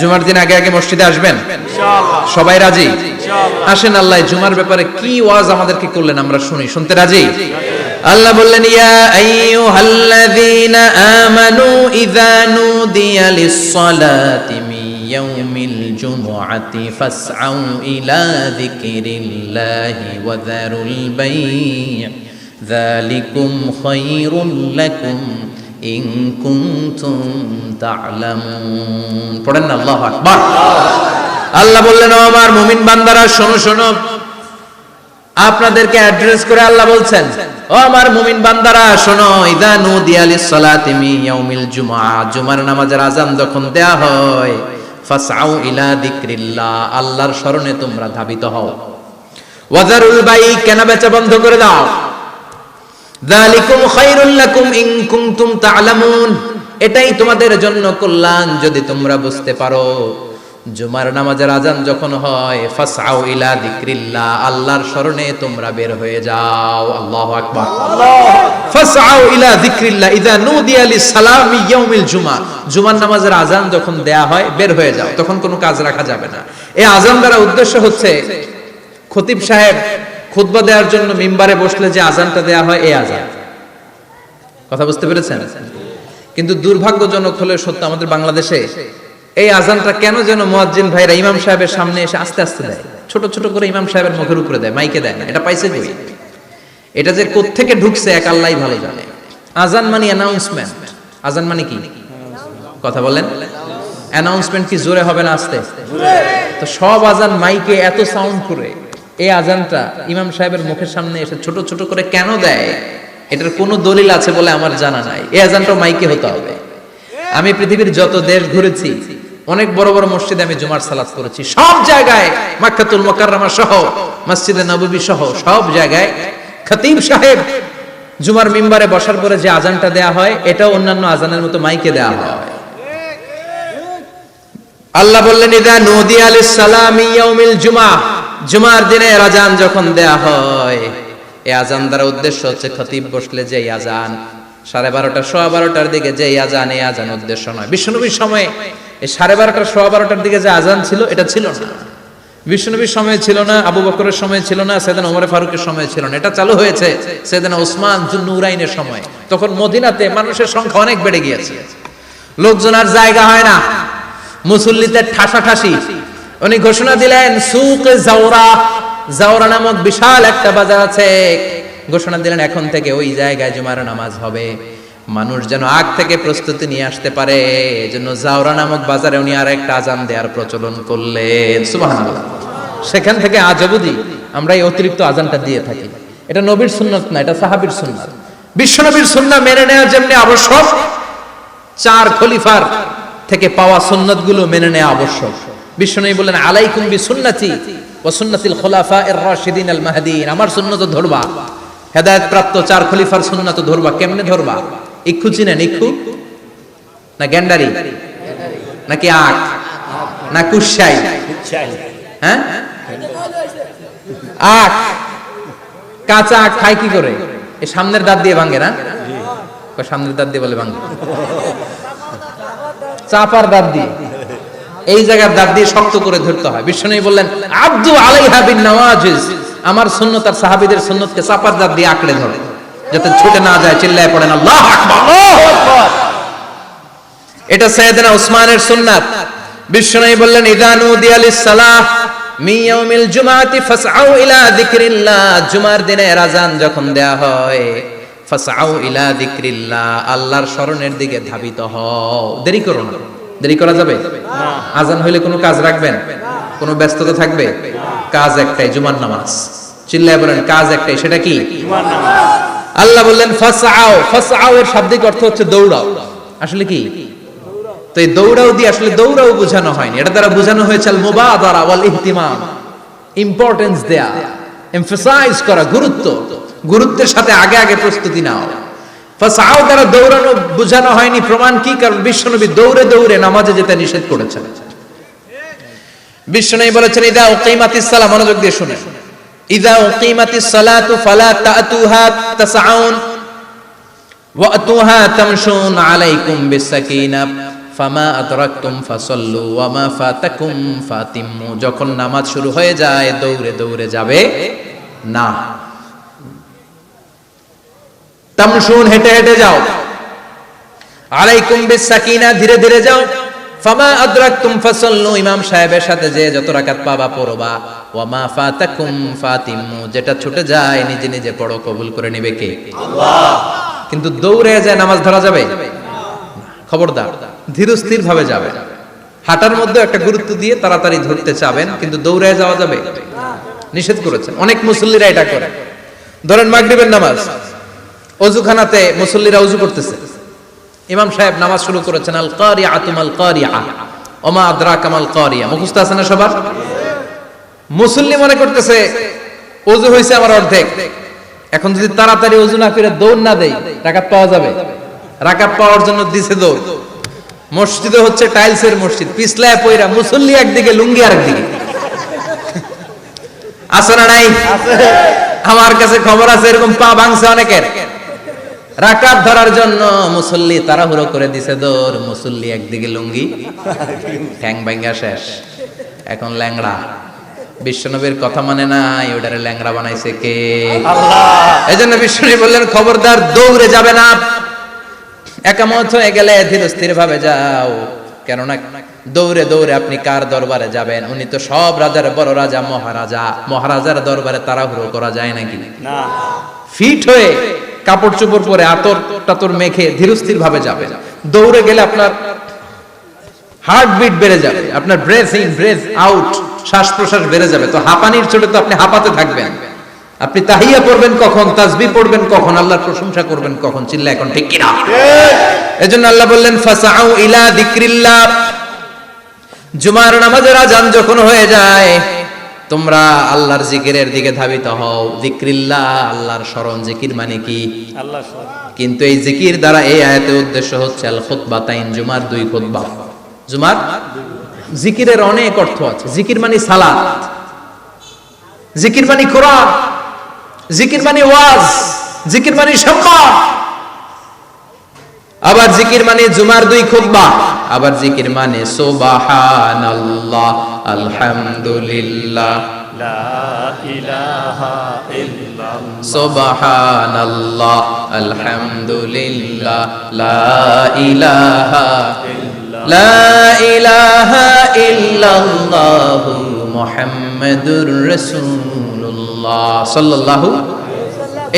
জুমার দিন আগে আগে মসজিদে আসবেন ইনশাআল্লাহ। সবাই রাজি ইনশাআল্লাহ? আসেন আল্লাহ জুমার ব্যাপারে কি ওয়াজ আমাদেরকে করলেন আমরা শুনি। শুনতে রাজি? আল্লাহ বললেন ইয়া আইয়ুহাল্লাযীনা আমানু ইযা নুদিয়া লিস-সালাতি মিন ইয়াউমিল জুমআতি ফাসআউ ইলা যিকরিল্লাহি ওয়া যারুল বাই' যালিকুম খায়রুল লাকুম ইন কুনতুম তা'লামুন। পড়েন না আল্লাহু আকবার। আল্লাহ বললেন ও আমার মুমিন বান্দারা শোনো শোনো, আপনাদেরকে অ্যাড্রেস করে আল্লাহ বলছেন ও আমার মুমিন বান্দারা শোনো, ইযা নুদিয়া লিস-সালাতি মিন ইয়াউমিল জুমআ, জুমার নামাজের আযান যখন দেয়া হয়, ফাসআউ ইলা যিকরিল্লাহ, আল্লাহর স্মরণে তোমরা ধাবিত হও। ওয়া যারুল বাই', কেনা বেচা বন্ধ করে দাও। যালিকুম খায়রুল লাকুম ইন কুনতুম তা'লামুন, এটাই তোমাদের জন্য কল্যাণ যদি তোমরা বুঝতে পারো। জুমার নামাজের আযান যখন হয়, ফাসআউ ইলা যিকরিল্লাহ, আল্লাহর স্মরণে তোমরা বের হয়ে যাও। আল্লাহু আকবার। ফাসআউ ইলা যিকরিল্লাহ ইযা নুদিয়া লিস-সালামি ইয়াউমিল জুমআ, জুমার নামাজের আযান যখন দেয়া হয় বের হয়ে যাও, তখন কোনো কাজ রাখা যাবে না। এই আযান দ্বারা উদ্দেশ্য হচ্ছে খতিব সাহেব খুতবা দেওয়ার জন্য মিম্বারে বসলে যে আযানটা দেয়া হয় এই আযান। কথা বুঝতে পেরেছেন? কিন্তু দুর্ভাগ্যজনক হলে সত্য, আমাদের বাংলাদেশে এই আযানটা কেন যেন মুয়াজ্জিন ভাইরা ইমাম সাহেবের সামনে এসে আস্তে আস্তে দেয়, ছোট ছোট করে ইমাম সাহেবের মুখের উপরে দেয়, মাইকে দেয় না। এটা পাইছে কই? এটা যে কোত্থেকে ঢুকছে এক আল্লাহই ভালো জানে। আযান মানে অ্যানাউন্সমেন্ট। আযান মানে কি? কথা বলেন। অ্যানাউন্সমেন্ট কি জোরে হবে না আস্তে? তো সব আযান মাইকে এত সাউন্ড করে, এই আযানটা ইমাম সাহেবের মুখের সামনে এসে ছোট ছোট করে কেন দেয়? এটার কোনো দলিল আছে বলে আমার জানা নাই। এই আযানটা মাইকে হতে হবে। আমি পৃথিবীর যত দেশ ঘুরেছি, অনেক বড় বড় মসজিদে আমি জুমার সালাত করেছি, সব জায়গায় মক্কাতুল মুকাররমা সহ মসজিদে নববী সহ সব জায়গায় খতিব সাহেব জুমার মিম্বারে বসার পরে যে আযানটা দেয়া হয়, এটাও অন্যান্য আযানের মতো মাইকে দেয়া হয়। আল্লাহ বললেন ইযা নুদিয়া লিস-সালামি ইয়াউমিল জুমআ, জুমার দিনে আযান যখন দেয়া হয়, এই আযান দ্বারা উদ্দেশ্য হচ্ছে খতিব বসলে যে আযান 12:30 12:15 দিকে যে আযান, এই আযান উদ্দেশ্য নয়। বিশ্বনবীর সময়ে এই 12:30 12:15 দিকে যে আযান ছিল এটা ছিল না। বিশ্বনবীর সময় ছিল না, আবু বকরের সময় ছিল না, সাইয়েদনা ওমর ফারুকের সময় ছিল না। এটা চালু হয়েছে সাইয়েদনা উসমান যুন্নুরাইনের সময়। তখন মদিনাতে মানুষের সংখ্যা অনেক বেড়ে গিয়েছে, লোকজন আর জায়গা হয় না, মুসল্লিতে ঠাসাঠাসি। উনি ঘোষণা দিলেন সুক জাওরা, জাওরা নামক বিশাল একটা বাজার আছে, ঘোষণা দিলেন এখন থেকে ওই জায়গায় জুমার নামাজ হবে। মানুষ যেন আগ থেকে প্রস্তুতি নিয়ে আসতে পারে, এজন্য জাওরা নামক বাজারে উনি আর একটা আযান দেওয়ার প্রচলন করলেন। সুবহানাল্লাহ। সেখান থেকে আজ অবধি আমরা এই অতিরিক্ত আযানটা দিয়ে থাকি। এটা নবীর সুন্নাত না, এটা সাহাবীর সুন্নাত। বিশ্বনবীর সুন্নাহ মেনে নেওয়া যেমনি আবশ্যক, 4 খলিফার থেকে পাওয়া সুন্নাতগুলো মেনে নেওয়া আবশ্যক। বিশ্বনবী বলেন আলাইকুম বিসুন্নতি ওয়া সুন্নাতিল খুলাফায়ে রাশিদিন আল মাহদিয়িন, আমার সুন্নাত ধরবা, হেদায়েত প্রাপ্ত 4 খলিফার সুন্নাত ধরবা। কেমনে ধরবা? ইক্ষু চিনেন? ইক্ষু না গ্যান্ডারি নাকি আখ না কুশাই? হ্যাঁ, আখ। কাঁচা আখ খায় কি করে? এই সামনের দাঁত দিয়ে ভাঙে না? সামনের দাঁত দিয়ে বলে ভাঙে, চাপার দাঁত দিয়ে, এই জায়গার দাঁত দিয়ে শক্ত করে ধরতে হয়। বিশ্বনবী বললেন আব্দু আলাইহা বিন নওয়াজিজ, আমার সুন্নাত আর সাহাবীদের সুন্নাতকে চাপার দাঁত দিয়ে আঁকড়ে ধরে যাতে ছুটে না যায়। চিল্লায় পড়েন আল্লাহু আকবার, আল্লাহু আকবার। এটা সাইয়েদনা উসমানের সুন্নাত। বিশ্বনবী বললেন ইযা নুদিয়া লিস-সালাহ মিন ইয়াউমিল জুমআতি ফাসআউ ইলা যিকরিল্লাহ, জুমার দিনে আযান যখন দেয়া হয়, ফাসআউ ইলা যিকরিল্লাহ, আল্লাহর স্মরণের দিকে ধাবিত হও। দেরি করো না। দেরি করা যাবে না। আযান হইলে কোনো কাজ রাখবেন? কোনো ব্যস্ততা থাকবে? কাজ একটাই, জুমার নামাজ। চিল্লায় বলেন কাজ একটাই, সেটা কি? জুমার নামাজ। আল্লাহ বললেন ফাসআউ, ফাসআউ এর শাব্দিক অর্থ হচ্ছে দৌড়াও। আসলে কি? তো এই দৌড়াও দিয়ে আসলে দৌড়াও বোঝানো হয়নি, এটা দ্বারা বোঝানো হয়েছে আল মুবাদারা ওয়াল ইহতিমাম, ইম্পর্টেন্স দেয়া, এমফাসাইজ করা, গুরুত্ব, গুরুত্বের সাথে আগে আগে প্রস্তুতি নাও। ফাসআউ দ্বারা দৌড়ানো বোঝানো হয়নি। প্রমাণ কি? কারণ বিশ্বনবী দৌড়ে দৌড়ে নামাজে যেতে নিষেধ করেছেন। বিশ্বনবী বলেছেন ইযা উকিমাতিস সালাহ, মনোযোগ দিয়ে শুনে, ইযা উকিমাতিস সালাতু ফালা তা'তুহা তাসআউন ওয়া আতুহা তামশুন আলাইকুম বিসাকিনাহ ফামা আদরাকতুম ফাসাল্লু ওয়া মা ফাতাকুম ফাতিম্মু, যখন নামাজ শুরু হয়ে যায় দৌড়ে দৌড়ে যাবে না। তামশুন, হেঁটে হেঁটে যাও। আলাইকুম বিসাকিনা, ধীরে ধীরে যাও। ফামা আদরাকতুম ফাসাল্লু, ইমাম সাহেবের সাথে যে যত রাকাত পাবা পড়বা। ওয়া মা ফাতাকুম ফাতিম্মু, যেটা ছুটে যায় নিজে নিজে পড়ো, কবুল করে নেবে কে? আল্লাহ। কিন্তু দৌড়ে যায় নামাজ ধরা যাবে? খবরদার, ধীরস্থির ভাবে যাবে। হাঁটার মধ্যে একটা গুরুত্ব দিয়ে তাড়াতাড়ি ধরতে চাবেন, কিন্তু দৌড়ে যাওয়া যাবে? নিষেধ করেছেন। অনেক মুসল্লিরা এটা করে। ধরেন মাগরিবের নামাজ, ওযুখানাতে মুসল্লিরা ওযু করতেছে, ইমাম সাহেব নামাজ শুরু করেছেন, আল কারিআতু মাল কারিআ ওয়া মা আদরাকা মাল কারিআ, মুখস্থ আছে না সবার? মুসল্লি মনে করতেছে ওযু হইছে আমার অর্ধেক, এখন যদি তাড়াতাড়ি ওযু না করে দৌড় না দেই রাকাত পাওয়া যাবে? রাকাত পাওয়ার জন্য দিছে দৌড়। মসজিদে হচ্ছে টাইলসের মসজিদ, পিছলায় পয়রা মুসল্লি একদিকে, লুঙ্গি আরেকদিকে। আছে না নাই? আমার কাছে খবর আছে এরকম পা ভাঙছে অনেকের। রাকাত ধরার জন্য মুসল্লি তাড়াহুড়ো করে দিছে দৌড়, মুসল্লি একদিকে লুঙ্গি, ঠ্যাং ভাঙা শেষ, এখন ল্যাংড়া। বিশ্বনবীর কথা মানে নাই, ওটারে ল্যাংড়া বানাইছে কে? আল্লাহ। এজন্য বিশ্বনবী বললেন খবরদার দৌড়ে যাবে না, একামত হয়ে গেলে ধীর স্থির ভাবে যাও। কেননা দৌড়ে দৌড়ে আপনি কার দরবারে যাবেন? উনি তো সব রাজার বড় রাজা, মহারাজা। মহারাজার দরবারে তাড়াহুড়ো করা যায় নাকি? না। ফিট হয়ে কাপড় চোপড় পরে আতর টাতর মেখে ধীরস্থির ভাবে যাবে। দৌড়ে গেলে আপনার হার্টবিট বেড়ে যাবে, আপনার ব্রেথ ইন ব্রেথ আউট, শ্বাস প্রশ্বাস বেড়ে যাবে। তো হাঁপানির চোটে তো আপনি হাঁপাতে থাকবেন। আপনি তাহিয়া পড়বেন কখন, তাসবিহ পড়বেন কখন, আল্লাহর প্রশংসা করবেন কখন? চিল্লা এখন ঠিক কিনা? এজন্য আল্লাহ বললেন ফাসাউ ইলা যিকরিল্লাহ, জুমার নামাজের আযান যখন হয়ে যায় তোমরা আল্লাহর জিকিরের দিকে ধাবিত হও। যিকরিল্লাহ, আল্লাহর স্মরণ। জিকির মানে কি? আল্লাহর স্মরণ। কিন্তু এই জিকির দ্বারা এই আয়াতের উদ্দেশ্য হচ্ছে আল খুতবাতাইন, জুমার দুই খুতবা। জুমার জিকিরের অনেক অর্থ আছে। জিকির মানে সালাত, জিকির মানে কোরআন, জিকির মানে ওয়াজ, জিকির মানে সম্মান। আবার জিকির মানে জুমার দুই খুতবা। আবার জিকির মানে সুবহানাল্লাহ, আলহামদুলিল্লাহ, লা ইলাহা ইল্লাল্লাহ, সুবহানাল্লাহ, আলহামদুলিল্লাহ, লা ইলাহা ইল্লাল্লাহ, লা ইলাহা ইল্লাল্লাহ, মুহাম্মাদুর রাসূলুল্লাহ সাল্লাল্লাহু।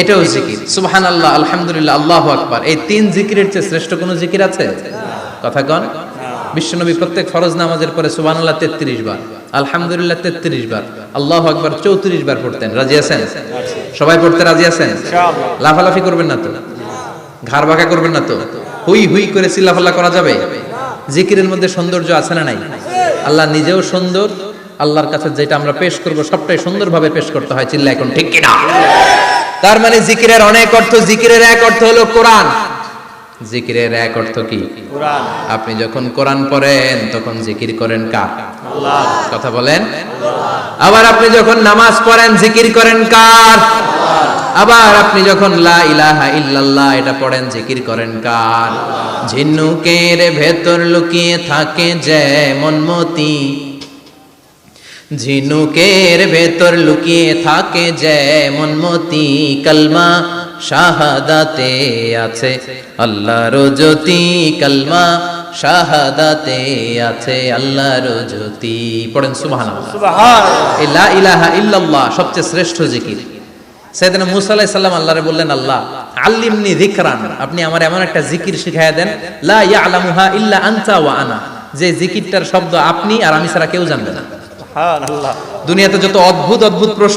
এটাও জিকির। সুবহানাল্লাহ, আলহামদুলিল্লাহ, আল্লাহু আকবার। এই তিন জিকিরের চেয়ে শ্রেষ্ঠ কোন জিকির আছে? কথা কন। বিশ্বনবী প্রত্যেক ফরজ নামাজের পরে সুবহানাল্লাহ 33 বার, আলহামদুলিল্লাহ 33 বার, আল্লাহু আকবার 34 বার পড়তেন। রাজি আছেন? সবাই পড়তে রাজি আছেন? ইনশাআল্লাহ। লাফালাফি করবেন না তো? ঘাড় বাঁকা করবেন না তো? হুই হুই করে চিল্লাফাল্লা করা যাবে? জিকিরের মধ্যে সৌন্দর্য আছে না নাই? আল্লাহ নিজেও সুন্দর। আল্লাহর কাছে যেটা আমরা পেশ করব সবটাই সুন্দরভাবে পেশ করতে হয়। চিল্লা এখন ঠিক কিনা? তার মানে জিকিরের অনেক অর্থ। জিকিরের এক অর্থ হলো কোরআন। জিকিরের এক অর্থ কি? কোরআন। আপনি যখন কোরআন পড়েন তখন জিকির করেন কার? আল্লাহ। কথা বলেন। আবার আপনি যখন নামাজ পড়েন জিকির করেন কার? আল্লাহ। আবার আপনি যখন লা ইলাহা ইল্লাল্লাহ এটা পড়েন জিকির করেন কার? আল্লাহ। ঝিনুকের ভেতর লুকিয়ে থাকে যেমন মতি, ঝিনুকের ভেতর লুকিয়ে থাকে যেমন মতি, কালমা শাহাদাতে আছে আল্লাহর জ্যোতি, কালমা শাহাদাতে আছে আল্লাহর জ্যোতি। পড়েন সুবহানাল্লাহ। সুবহানাল্লাহ। লা ইলাহা ইল্লাল্লাহ সবচেয়ে শ্রেষ্ঠ জিকির। সাইয়েদনা মুসা আলাইহিস সালাম আল্লাহরে বললেন, আল্লাহ আল্লিমনি যিকরান, আপনি আমার এমন একটা জিকির শিখায়া দেন, লা ইয়ালামুহা ইল্লা আনতা ওয়া আনা, যে জিকিরটার শব্দ আপনি আর আমি ছাড়া কেউ জানবে না। দুনিয়াতে যত অদ্ভুত অদ্ভুত প্রশ্ন